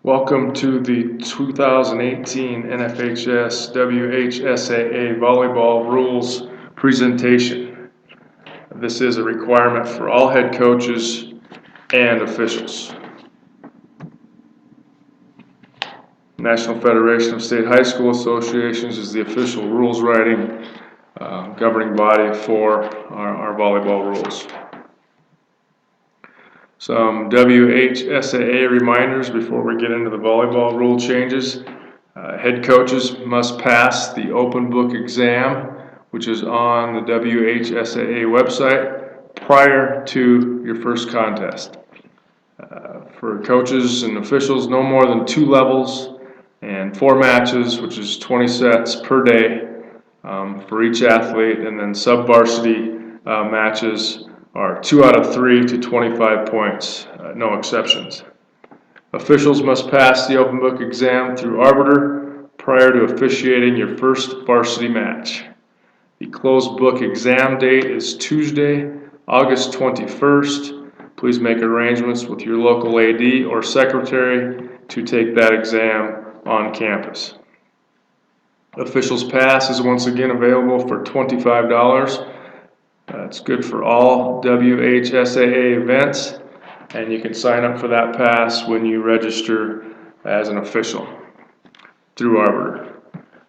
Welcome to the 2018 NFHS WHSAA Volleyball Rules presentation. This is a requirement for all head coaches and officials. National Federation of State High School Associations is the official rules writing governing body for our volleyball rules. Some WHSAA reminders before we get into the volleyball rule changes. Head coaches must pass the open book exam, which is on the WHSAA website, prior to your first contest. For coaches and officials, no more than 2 levels and 4 matches, which is 20 sets per day for each athlete, and then sub-varsity matches are 2 out of 3 to 25 points, no exceptions. Officials must pass the open book exam through arbiter prior to officiating your first varsity match. The closed book exam date is Tuesday, August 21st. Please make arrangements with your local AD or secretary to take that exam on campus. Officials Pass is once again available for $25. It's good for all WHSAA events, and you can sign up for that pass when you register as an official through arbiter.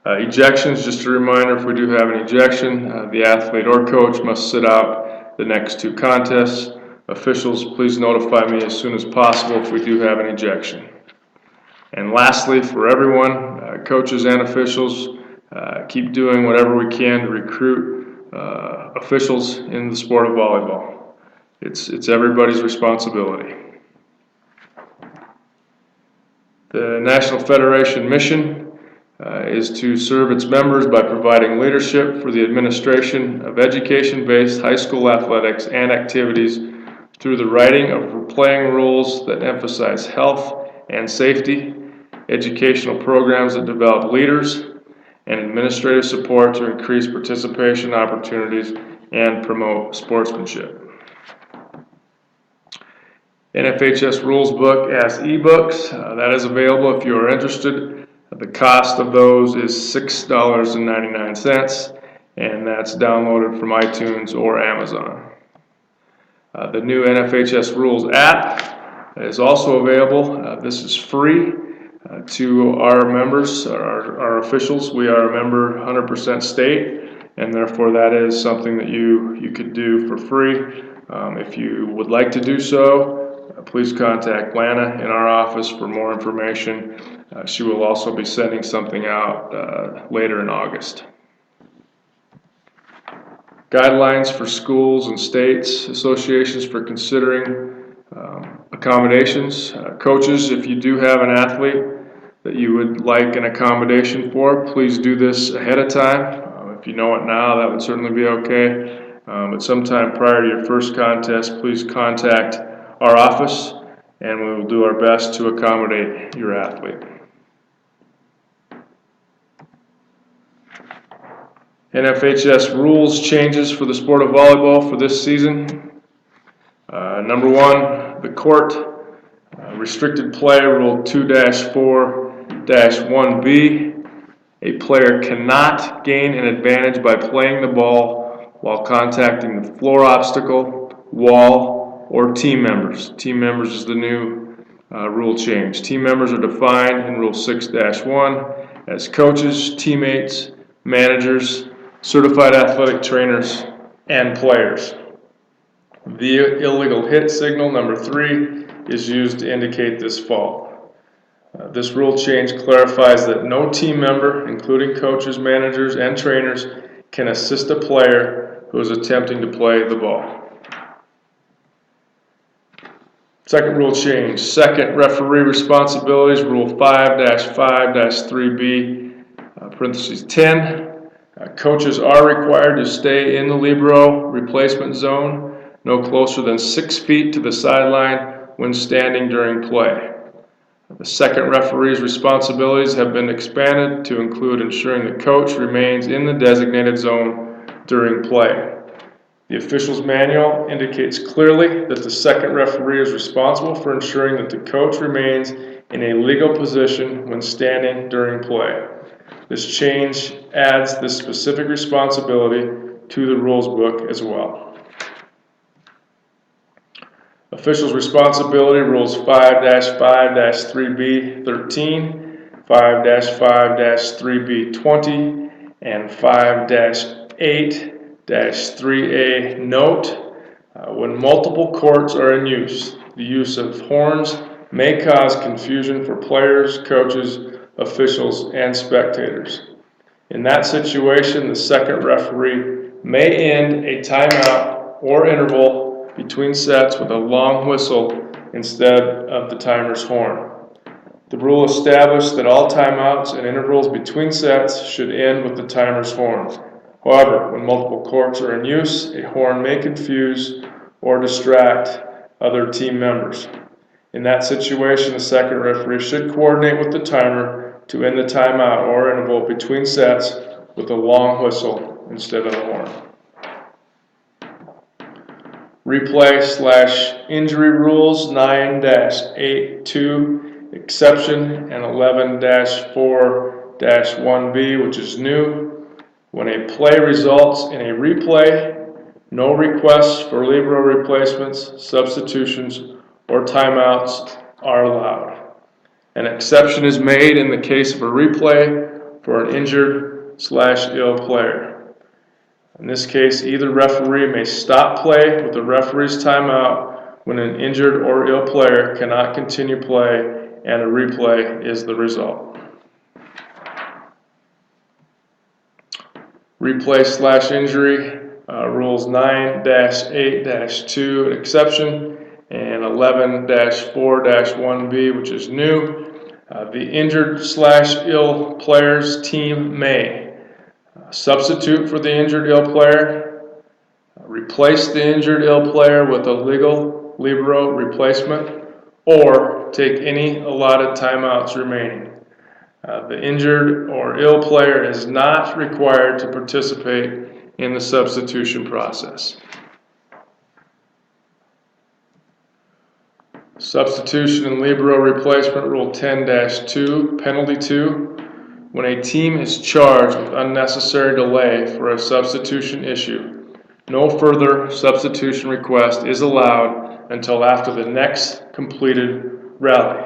Ejections, just a reminder, if we do have an ejection, the athlete or coach must sit out the next 2 contests. Officials, please notify me as soon as possible if we do have an ejection. And lastly, for everyone, coaches and officials, keep doing whatever we can to recruit officials in the sport of volleyball. It's everybody's responsibility. The National Federation mission is to serve its members by providing leadership for the administration of education-based high school athletics and activities through the writing of playing rules that emphasize health and safety, educational programs that develop leaders, and administrative support to increase participation opportunities and promote sportsmanship. NFHS Rules Book as ebooks, that is available if you are interested. The cost of those is $6.99, and that's downloaded from iTunes or Amazon. The new NFHS Rules app is also available. This is free to our members, our officials. We are a member 100% state, and therefore that is something that you could do for free. If you would like to do so, please contact Lana in our office for more information. She will also be sending something out later in August. Guidelines for schools and states, associations for considering accommodations. Coaches, if you do have an athlete that you would like an accommodation for, please do this ahead of time. If you know it now, that would certainly be okay. But sometime prior to your first contest, please contact our office and we will do our best to accommodate your athlete. NFHS rules changes for the sport of volleyball for this season. Number 1, the court. Restricted play, Rule 2-4-1B. A player cannot gain an advantage by playing the ball while contacting the floor obstacle, wall, or team members. Team members is the new rule change. Team members are defined in Rule 6-1 as coaches, teammates, managers, certified athletic trainers, and players. The illegal hit signal, number 3, is used to indicate this fault. This rule change clarifies that no team member, including coaches, managers, and trainers, can assist a player who is attempting to play the ball. Second rule change, second referee responsibilities, Rule 5-5-3B, parentheses 10. Coaches are required to stay in the LIBERO replacement zone, no closer than 6 feet to the sideline when standing during play. The second referee's responsibilities have been expanded to include ensuring the coach remains in the designated zone during play. The official's manual indicates clearly that the second referee is responsible for ensuring that the coach remains in a legal position when standing during play. This change adds this specific responsibility to the rules book as well. Officials' responsibility rules 5-5-3B13, 5-5-3B20, and 5-8-3A note. When multiple courts are in use, the use of horns may cause confusion for players, coaches, officials, and spectators. In that situation, the second referee may end a timeout or interval between sets with a long whistle instead of the timer's horn. The rule established that all timeouts and intervals between sets should end with the timer's horn. However, when multiple courts are in use, a horn may confuse or distract other team members. In that situation, the second referee should coordinate with the timer to end the timeout or interval between sets with a long whistle instead of a horn. Replay/injury rules 9-8-2 exception and 11-4-1B, which is new. When a play results in a replay, no requests for LIBERO replacements, substitutions, or timeouts are allowed. An exception is made in the case of a replay for an injured/ill player. In this case, either referee may stop play with the referee's timeout when an injured or ill player cannot continue play and a replay is the result. Replay/injury rules 9-8-2 an exception and 11-4-1B, which is new. The injured/ill player's team may substitute for the injured ill player, replace the injured ill player with a legal LIBERO replacement, or take any allotted timeouts remaining. The injured or ill player is not required to participate in the substitution process. Substitution and LIBERO replacement rule 10-2, penalty 2. When a team is charged with unnecessary delay for a substitution issue, no further substitution request is allowed until after the next completed rally.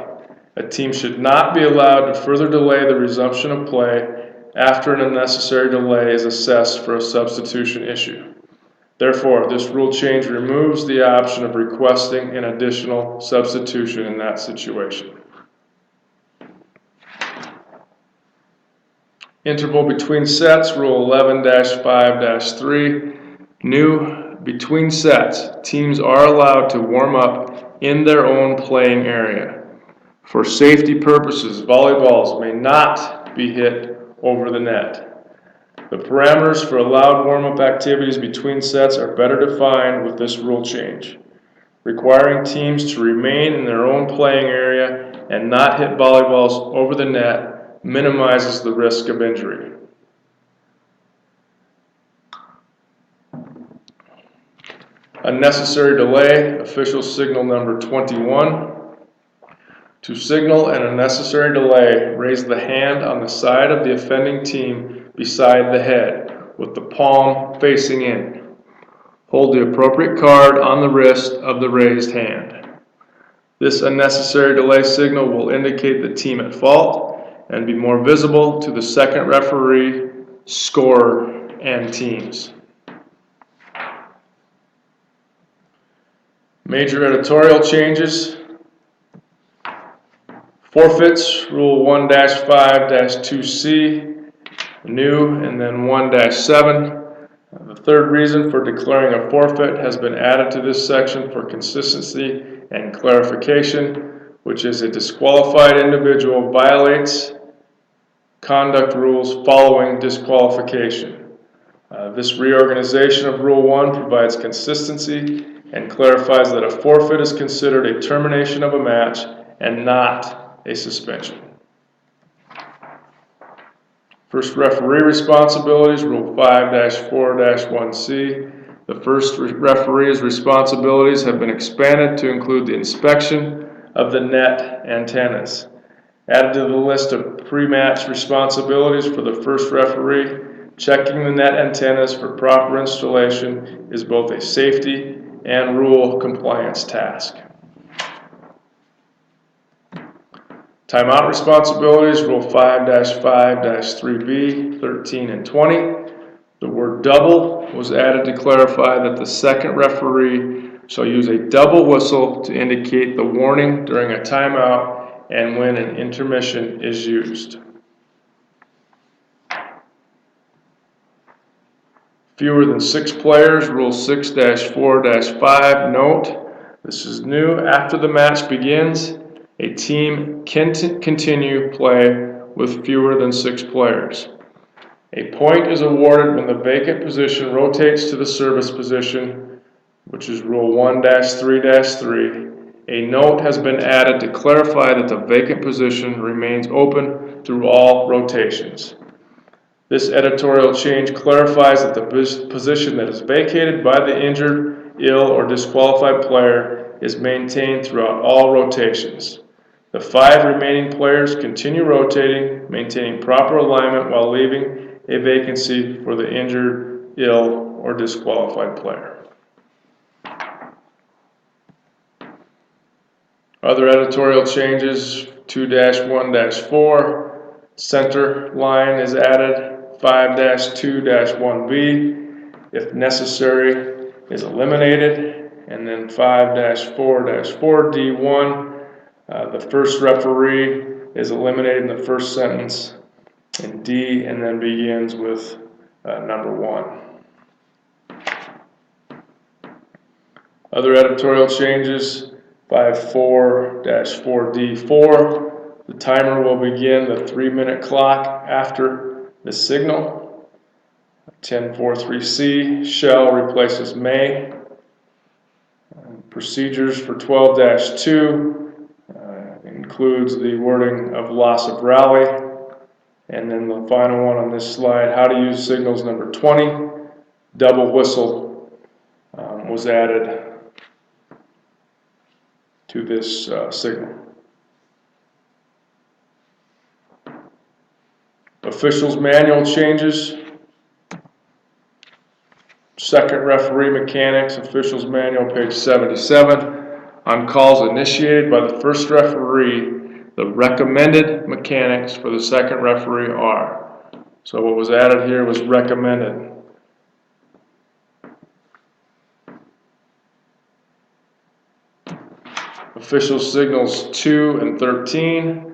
A team should not be allowed to further delay the resumption of play after an unnecessary delay is assessed for a substitution issue. Therefore, this rule change removes the option of requesting an additional substitution in that situation. Interval between sets, rule 11-5-3. New, between sets, teams are allowed to warm up in their own playing area. For safety purposes, volleyballs may not be hit over the net. The parameters for allowed warm-up activities between sets are better defined with this rule change. Requiring teams to remain in their own playing area and not hit volleyballs over the net minimizes the risk of injury. Unnecessary delay, official signal number 21. To signal an unnecessary delay, raise the hand on the side of the offending team beside the head, with the palm facing in. Hold the appropriate card on the wrist of the raised hand. This unnecessary delay signal will indicate the team at fault and be more visible to the second referee, scorer, and teams. Major editorial changes. Forfeits, rule 1-5-2C, new, and then 1-7. The third reason for declaring a forfeit has been added to this section for consistency and clarification, which is a disqualified individual violates conduct rules following disqualification. This reorganization of Rule 1 provides consistency and clarifies that a forfeit is considered a termination of a match and not a suspension. First referee responsibilities, Rule 5-4-1C. The first referee's responsibilities have been expanded to include the inspection of the net antennas. Added to the list of pre-match responsibilities for the first referee, checking the net antennas for proper installation is both a safety and rule compliance task. Timeout responsibilities, Rule 5-5-3B, 13 and 20. The word double was added to clarify that the second referee shall use a double whistle to indicate the warning during a timeout and when an intermission is used. Fewer than 6 players, Rule 6-4-5. Note, this is new. After the match begins, a team can continue play with fewer than 6 players. A point is awarded when the vacant position rotates to the service position, which is Rule 1-3-3. A note has been added to clarify that the vacant position remains open through all rotations. This editorial change clarifies that the position that is vacated by the injured, ill, or disqualified player is maintained throughout all rotations. The 5 remaining players continue rotating, maintaining proper alignment while leaving a vacancy for the injured, ill, or disqualified player. Other editorial changes, 2-1-4, center line is added. 5-2-1B, if necessary, is eliminated. And then 5-4-4D1, the first referee is eliminated in the first sentence. And D, and then begins with number 1. Other editorial changes, 5-4-4D4, the timer will begin the 3-minute clock after the signal. 10-4-3C, shall replaces may. Procedures for 12-2 includes the wording of loss of rally. And then the final one on this slide, how to use signals, number 20, double whistle was added to this signal. Officials manual changes. Second referee mechanics, officials manual, page 77. On calls initiated by the first referee, the recommended mechanics for the second referee are. So what was added here was recommended. Official signals 2 and 13.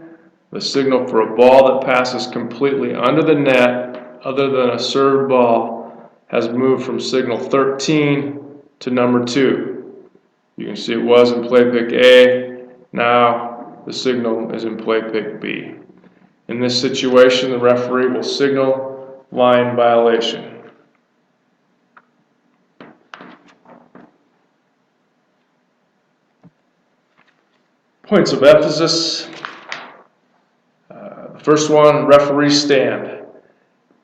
The signal for a ball that passes completely under the net, other than a served ball, has moved from signal 13 to number 2. You can see it was in play pick A. Now the signal is in play pick B. In this situation, the referee will signal line violation. Points of emphasis. First one, referee stand.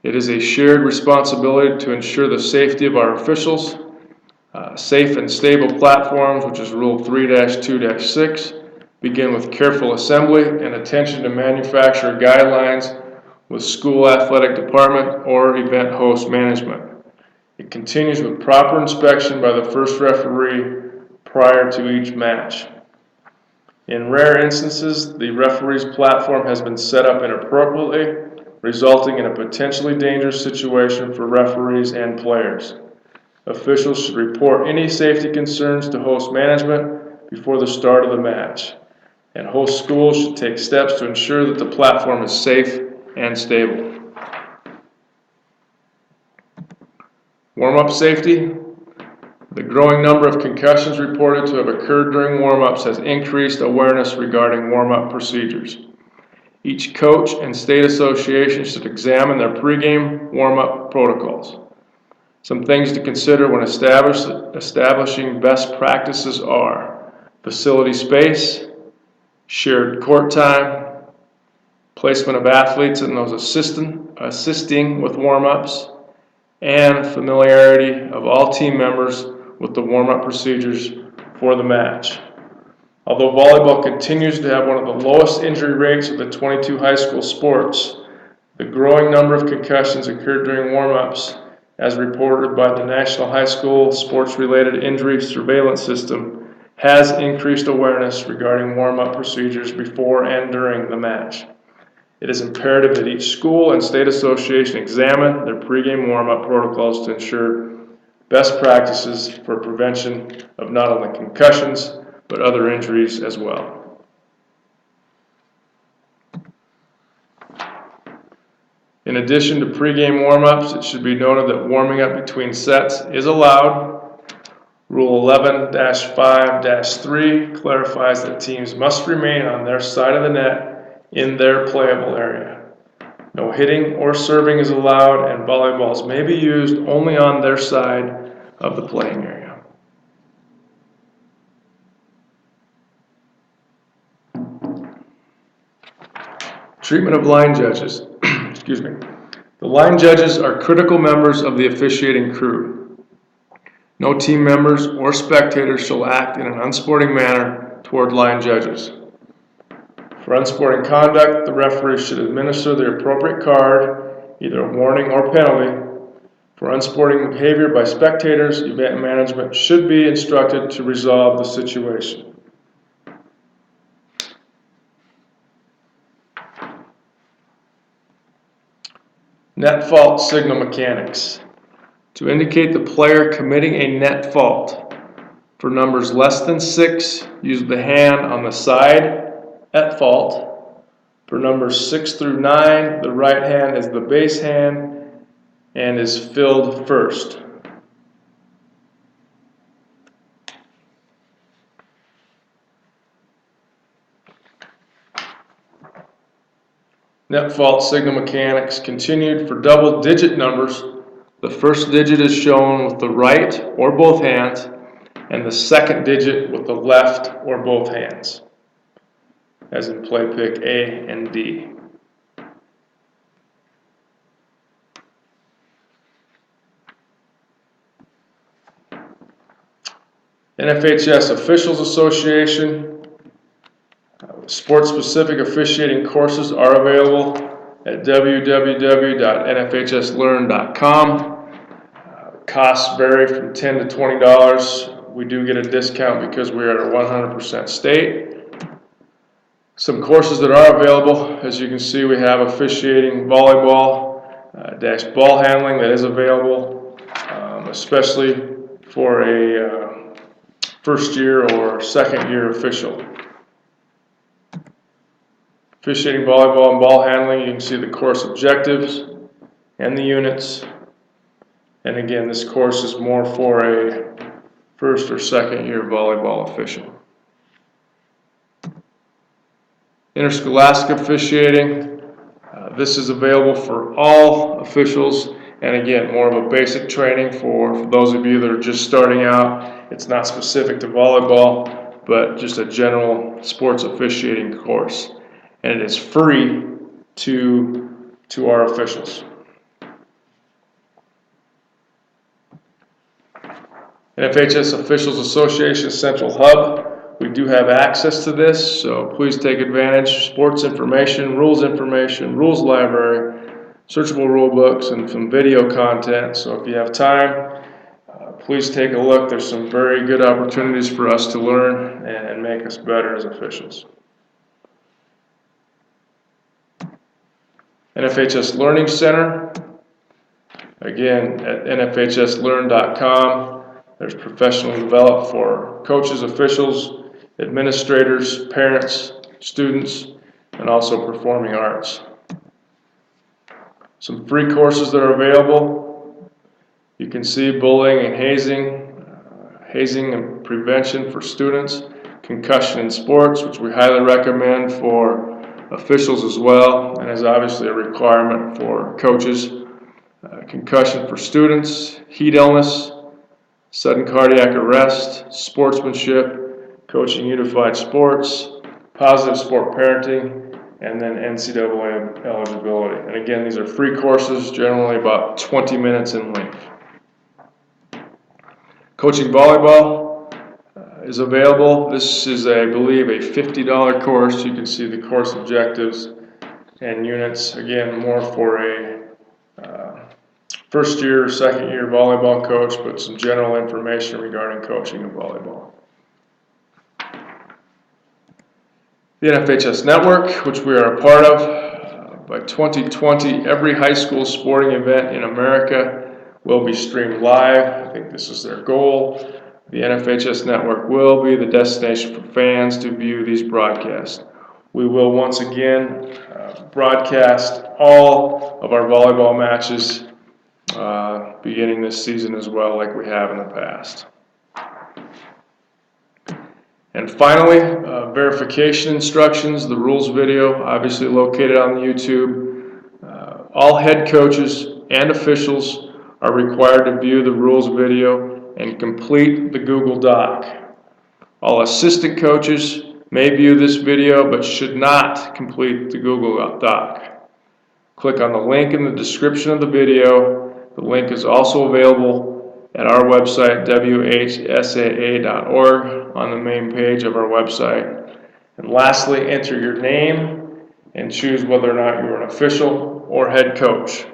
It is a shared responsibility to ensure the safety of our officials. Safe and stable platforms, which is Rule 3-2-6, begin with careful assembly and attention to manufacturer guidelines with school athletic department or event host management. It continues with proper inspection by the first referee prior to each match. In rare instances, the referee's platform has been set up inappropriately, resulting in a potentially dangerous situation for referees and players. Officials should report any safety concerns to host management before the start of the match, and host schools should take steps to ensure that the platform is safe and stable. Warm-up safety. The growing number of concussions reported to have occurred during warm-ups has increased awareness regarding warm-up procedures. Each coach and state association should examine their pregame warm-up protocols. Some things to consider when establishing best practices are facility space, shared court time, placement of athletes and those assisting with warm-ups, and familiarity of all team members with the warm-up procedures for the match. Although volleyball continues to have one of the lowest injury rates of the 22 high school sports, the growing number of concussions occurred during warm-ups, as reported by the National High School Sports-Related Injury Surveillance System, has increased awareness regarding warm-up procedures before and during the match. It is imperative that each school and state association examine their pregame warm-up protocols to ensure best practices for prevention of not only concussions, but other injuries as well. In addition to pregame warm-ups, it should be noted that warming up between sets is allowed. Rule 11-5-3 clarifies that teams must remain on their side of the net in their playable area. No hitting or serving is allowed, and volleyballs may be used only on their side of the playing area. Treatment of line judges. Excuse me. The line judges are critical members of the officiating crew. No team members or spectators shall act in an unsporting manner toward line judges. For unsporting conduct, the referee should administer the appropriate card, either a warning or penalty. For unsporting behavior by spectators, event management should be instructed to resolve the situation. Net fault signal mechanics. To indicate the player committing a net fault, for numbers less than 6, use the hand on the side at fault. For numbers 6 through 9, the right hand is the base hand and is filled first. Net fault signal mechanics continued. For double-digit numbers, the first digit is shown with the right or both hands, and the second digit with the left or both hands, as in play pick A and D. NFHS Officials Association. Sport-specific officiating courses are available at www.nfhslearn.com. Costs vary from $10 to $20. We do get a discount because we are at a 100% state. Some courses that are available, as you can see, we have officiating volleyball, dash ball handling that is available, especially for a first year or second year official. Officiating volleyball and ball handling, you can see the course objectives and the units. And again, this course is more for a first or second year volleyball official. Interscholastic officiating, this is available for all officials, and again, more of a basic training for those of you that are just starting out. It's not specific to volleyball, but just a general sports officiating course. And it is free to our officials. NFHS Officials Association Central Hub. We do have access to this, so please take advantage. Sports information, rules library, searchable rule books, and some video content. So if you have time, please take a look. There's some very good opportunities for us to learn and make us better as officials. NFHS Learning Center, again at nfhslearn.com. There's professional development for coaches, officials, administrators, parents, students, and also performing arts. Some free courses that are available. You can see bullying and hazing and prevention for students, concussion in sports, which we highly recommend for officials as well, and is obviously a requirement for coaches. Concussion for students, heat illness, sudden cardiac arrest, sportsmanship, coaching unified sports, positive sport parenting, and then NCAA eligibility. And again, these are free courses, generally about 20 minutes in length. Coaching volleyball, is available. This is, I believe, a $50 course. You can see the course objectives and units. Again, more for a first year, second year volleyball coach, but some general information regarding coaching of volleyball. The NFHS network, which we are a part of, by 2020, every high school sporting event in America will be streamed live. I think this is their goal. The NFHS network will be the destination for fans to view these broadcasts. We will once again broadcast all of our volleyball matches beginning this season as well, like we have in the past. And finally, verification instructions, the rules video, obviously located on the YouTube. All head coaches and officials are required to view the rules video and complete the Google Doc. All assistant coaches may view this video but should not complete the Google Doc. Click on the link in the description of the video. The link is also available at our website, WHSAA.org, on the main page of our website. And lastly, enter your name and choose whether or not you're an official or head coach.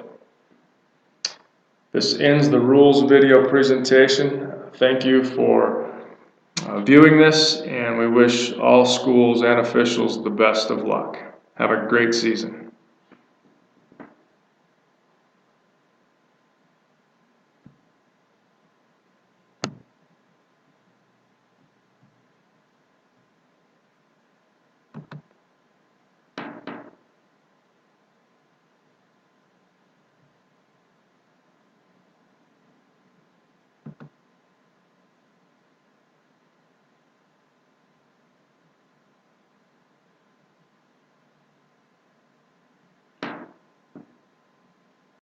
This ends the rules video presentation. Thank you for viewing this, and we wish all schools and officials the best of luck. Have a great season.